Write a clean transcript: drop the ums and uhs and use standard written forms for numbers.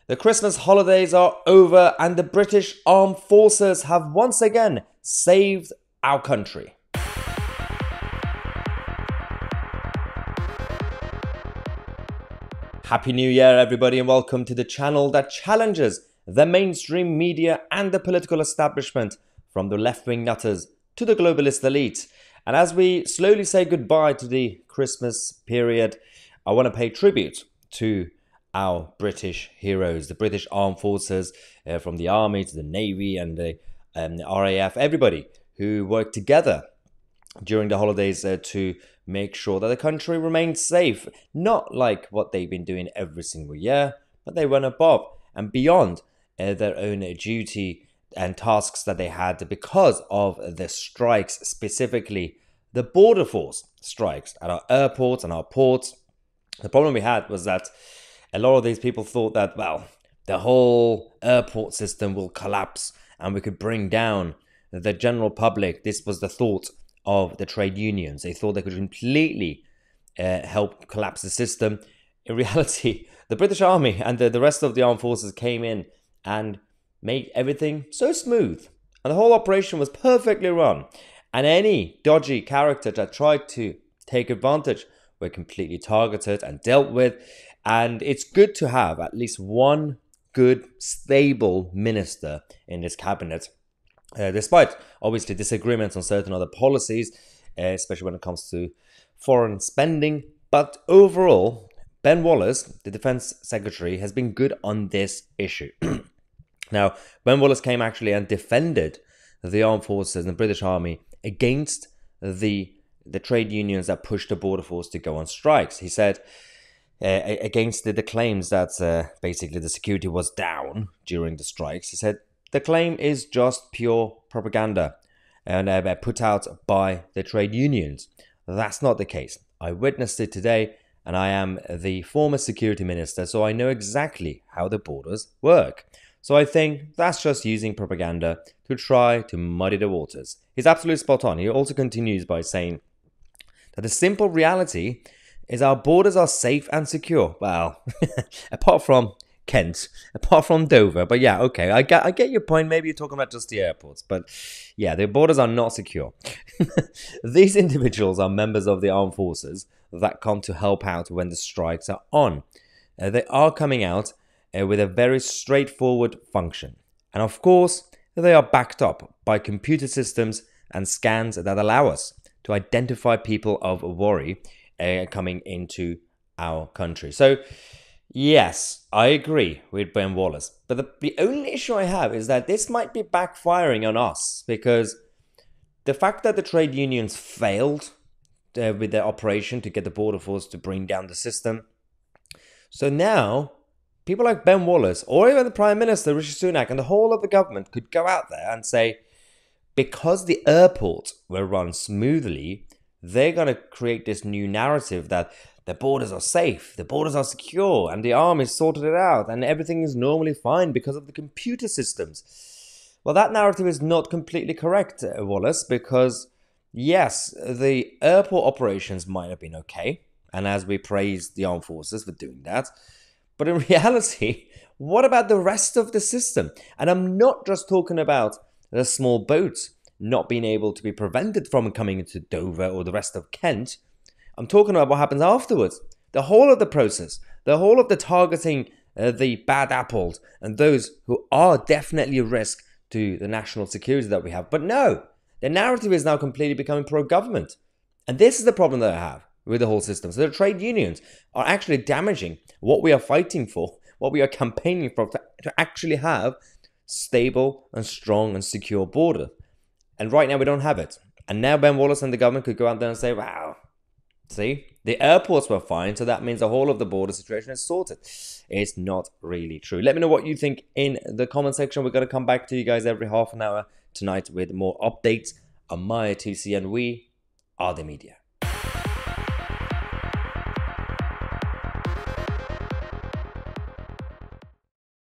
The Christmas holidays are over and the British Armed Forces have once again saved our country. Happy New Year everybody, and welcome to the channel that challenges the mainstream media and the political establishment, from the left-wing nutters to the globalist elite. And as we slowly say goodbye to the Christmas period, I want to pay tribute to our British heroes, the British Armed Forces, from the Army to the Navy and the RAF, everybody who worked together during the holidays to make sure that the country remained safe. Not like what they've been doing every single year, but they went above and beyond their own duty and tasks that they had because of the strikes, specifically the border force strikes at our airports and our ports. The problem we had was that a lot of these people thought that, well, the whole airport system will collapse and we could bring down the general public. This was the thought of the trade unions. They thought they could completely help collapse the system. In reality, the British Army and the rest of the armed forces came in and made everything so smooth. And the whole operation was perfectly run. And any dodgy character that tried to take advantage were completely targeted and dealt with. And it's good to have at least one good, stable minister in this cabinet, despite obviously disagreements on certain other policies, especially when it comes to foreign spending. But overall, Ben Wallace, the Defense Secretary, has been good on this issue. Now, Ben Wallace came actually and defended the armed forces and the British Army against the trade unions that pushed the border force to go on strikes. He said, against the claims that basically the security was down during the strikes, he said the claim is just pure propaganda and put out by the trade unions. That's not the case. I witnessed it today, and I am the former security minister, so I know exactly how the borders work. So I think that's just using propaganda to try to muddy the waters. He's absolutely spot on. He also continues by saying that the simple reality is our borders are safe and secure. Well, apart from Kent, apart from Dover. But yeah, okay, I get your point. Maybe you're talking about just the airports. But yeah, the borders are not secure. These individuals are members of the armed forces that come to help out when the strikes are on. They are coming out with a very straightforward function. And of course, they are backed up by computer systems and scans that allow us to identify people of worry coming into our country. So, yes, I agree with Ben Wallace. But the only issue I have is that this might be backfiring on us, because the fact that the trade unions failed with their operation to get the border force to bring down the system. So now, people like Ben Wallace, or even the Prime Minister, Rishi Sunak, and the whole of the government could go out there and say, because the airports were run smoothly, they're going to create this new narrative that the borders are safe, the borders are secure, and the army sorted it out, and everything is normally fine because of the computer systems. Well, that narrative is not completely correct, Wallace, because yes, the airport operations might have been okay, and as we praise the armed forces for doing that, but in reality, what about the rest of the system? And I'm not just talking about the small boats not being able to be prevented from coming into Dover or the rest of Kent. I'm talking about what happens afterwards. The whole of the process, the whole of the targeting the bad apples and those who are definitely a risk to the national security that we have. But no, the narrative is now completely becoming pro-government. And this is the problem that I have with the whole system. So the trade unions are actually damaging what we are fighting for, what we are campaigning for, to actually have stable and strong and secure border. And right now we don't have it. And now Ben Wallace and the government could go out there and say, wow, see, the airports were fine, so that means the whole of the border situation is sorted. It's not really true. Let me know what you think in the comment section. We're going to come back to you guys every half an hour tonight with more updates. I'm Tousi, and we are the media.